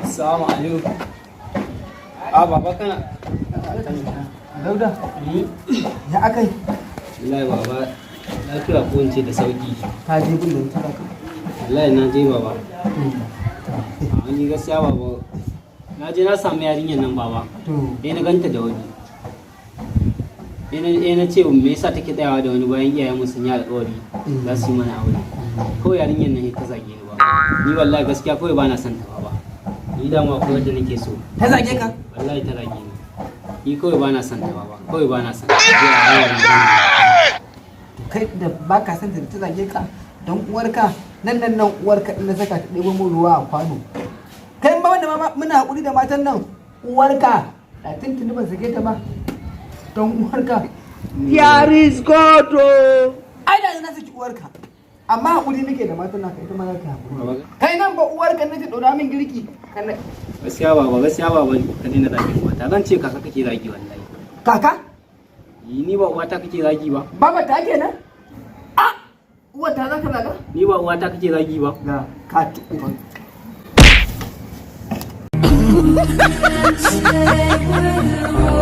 Assalamu alaikum. Baba kana Dauda, ya akai? wallahi baba lafiya ko in ce da sauki. Ka je gun da wuta ka? Wallahi na je baba. Ni gaskiya baba na je na samu yarinyar nan baba. Na ganta da wani. Na ce me yasa take tsayawa da wani bayan iyayen mu sun yi alƙawari za su yi mana aure. Kawai yarinyar nan ta zage ni baba. Ni wallahi gaskiya kawai ba na son ta baba. Ni da ma akwai wanda nake so. Ta zage ka? Wallahi ta zage ni. Ni kawai ba na son ta baba. Kawai ba na son ta. Kai da baka son ta zage ka don uwarka nan uwarka din na saka ta ɗebo mu ruwa a kwano. Kai ma wanda muna haƙuri da matan nan uwarka da tuntuni ban sake ta ba don uwarka. Yaris godo. Ai da na saki uwarka. Amma haƙuri nake da matan naka ita ma za ka haƙuri. Kai nan ba uwarka nace ɗora min girki. Gaskiya baba ka daina zagin mata. Zan ce kaka kake zagi wallahi. Kaka? Ni ba uwata kake zagi ba. Baba ta kenan? A uwata za ka zaga? Ni ba uwata kake zagi ba. Ga ka tuɓe. Stay with you.